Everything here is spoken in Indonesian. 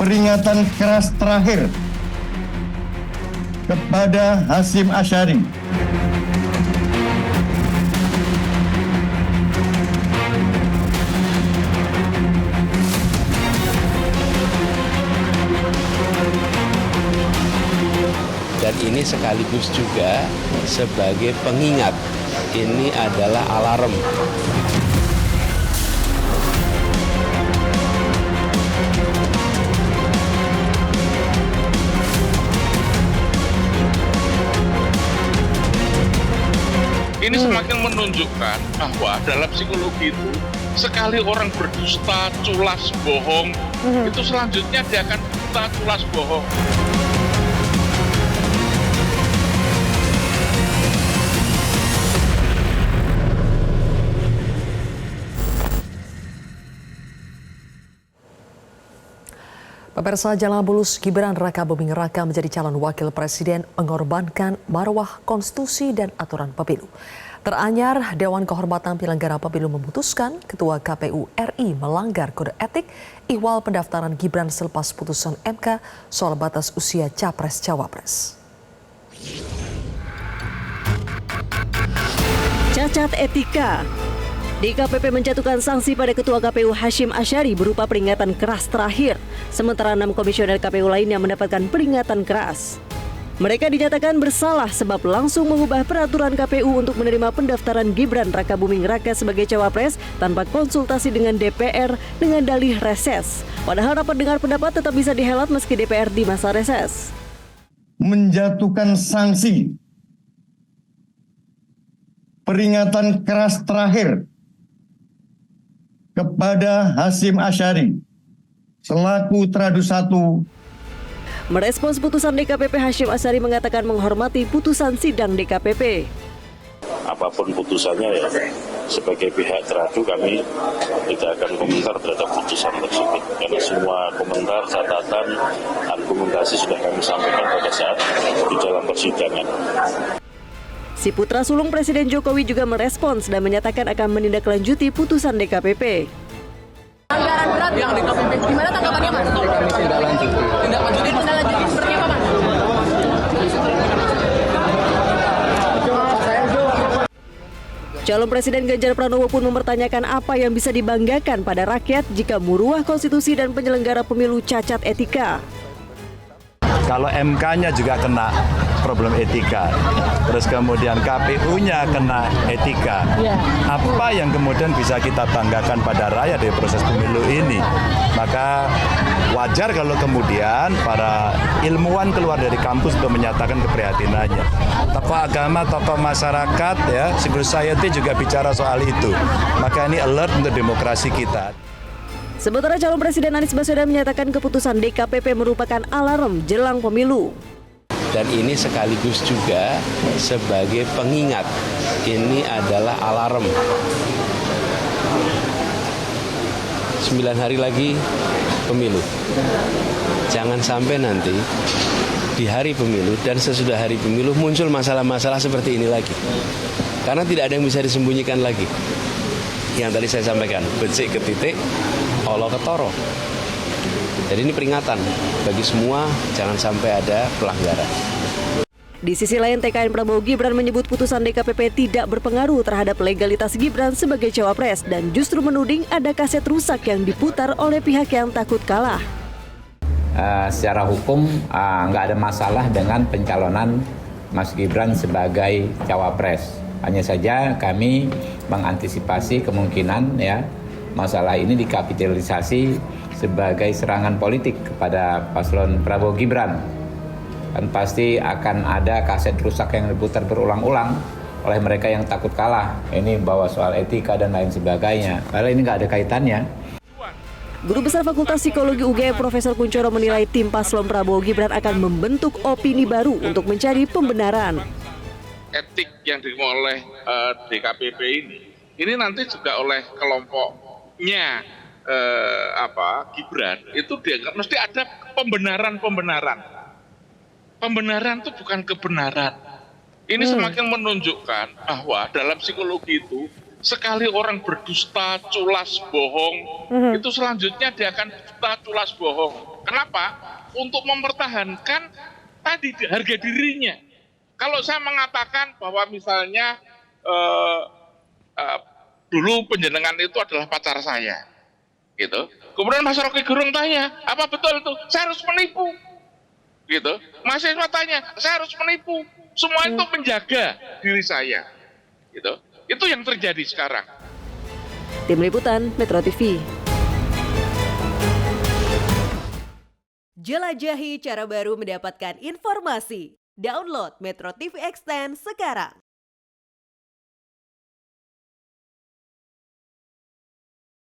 peringatan keras terakhir kepada Hasyim Asyari. Dan ini sekaligus juga sebagai pengingat, ini adalah alarm. Ini semakin menunjukkan bahwa dalam psikologi itu sekali orang berdusta, culas, bohong, itu selanjutnya dia akan dusta, culas, bohong. Pemirsa, jalan mulus Gibran Raka Buming Raka menjadi calon wakil presiden mengorbankan marwah konstitusi dan aturan pemilu. Teranyar, Dewan Kehormatan Penyelenggara Pemilu memutuskan Ketua KPU RI melanggar kode etik ihwal pendaftaran Gibran selepas putusan MK soal batas usia Capres-Cawapres. Cacat etika. DKPP menjatuhkan sanksi pada Ketua KPU Hasyim Asyari berupa peringatan keras terakhir, sementara 6 komisioner KPU lainnya mendapatkan peringatan keras. Mereka dinyatakan bersalah sebab langsung mengubah peraturan KPU untuk menerima pendaftaran Gibran Raka Buming Raka sebagai cawapres tanpa konsultasi dengan DPR dengan dalih reses. Padahal rapat dengar pendapat tetap bisa dihelat meski DPR di masa reses. Menjatuhkan sanksi peringatan keras terakhir kepada Hasyim Asyari selaku Tradu 1. Merespons putusan DKPP, Hasyim Asyari mengatakan menghormati putusan sidang DKPP. Apapun putusannya ya, sebagai pihak Tradu kami tidak akan komentar terhadap putusan tersebut. Karena semua komentar, catatan, argumentasi sudah kami sampaikan pada saat di dalam persidangan. Si putra sulung Presiden Jokowi juga merespons dan menyatakan akan menindaklanjuti putusan DKPP. Anggaran berat yang DKPP, gimana tanggapannya Mas? Kami tindak lanjuti. Tindak lanjuti seperti apa Mas? Calon Presiden Ganjar Pranowo pun mempertanyakan apa yang bisa dibanggakan pada rakyat jika muruah konstitusi dan penyelenggara pemilu cacat etika. Kalau MK-nya juga kena problem etika, terus kemudian KPU-nya kena etika, apa yang kemudian bisa kita banggakan pada rakyat di proses pemilu ini? Maka wajar kalau kemudian para ilmuwan keluar dari kampus untuk menyatakan keprihatinannya. Tokoh agama, tokoh masyarakat, ya, civil society juga bicara soal itu. Maka ini alert untuk demokrasi kita. Sementara calon Presiden Anies Baswedan menyatakan keputusan DKPP merupakan alarm jelang pemilu. Dan ini sekaligus juga sebagai pengingat, ini adalah alarm. 9 hari lagi pemilu. Jangan sampai nanti di hari pemilu dan sesudah hari pemilu muncul masalah-masalah seperti ini lagi. Karena tidak ada yang bisa disembunyikan lagi. Yang tadi saya sampaikan, becik ke titik, olo ke toro. Jadi ini peringatan bagi semua, jangan sampai ada pelanggaran. Di sisi lain, TKN Prabowo Gibran menyebut putusan DKPP tidak berpengaruh terhadap legalitas Gibran sebagai cawapres dan justru menuding ada kaset rusak yang diputar oleh pihak yang takut kalah. Secara hukum nggak ada masalah dengan pencalonan Mas Gibran sebagai cawapres. Hanya saja kami mengantisipasi kemungkinan ya masalah ini dikapitalisasi sebagai serangan politik kepada paslon Prabowo Gibran. Dan pasti akan ada kaset rusak yang diputar berulang-ulang oleh mereka yang takut kalah. Ini bawa soal etika dan lain sebagainya. Padahal ini nggak ada kaitannya. Guru Besar Fakultas Psikologi UGM Profesor Kuncoro menilai tim paslon Prabowo Gibran akan membentuk opini baru untuk mencari pembenaran. Etik yang dimulai oleh DKPP ini nanti juga oleh kelompoknya Gibran itu dianggap mesti ada pembenaran. Pembenaran itu bukan kebenaran. Ini semakin menunjukkan bahwa dalam psikologi itu sekali orang berdusta, culas, bohong, itu selanjutnya dia akan dusta, culas, bohong. Kenapa? Untuk mempertahankan tadi harga dirinya. Kalau saya mengatakan bahwa misalnya dulu penjenengan itu adalah pacar saya, gitu. Kemudian Mas Rocky Gerung tanya, apa betul itu? Saya harus menipu, gitu. Mahasiswa tanya, saya harus menipu. Semua itu menjaga diri saya, gitu. Itu yang terjadi sekarang. Tim Liputan Metro TV. Jelajahi cara baru mendapatkan informasi. Download Metro TV Extend sekarang.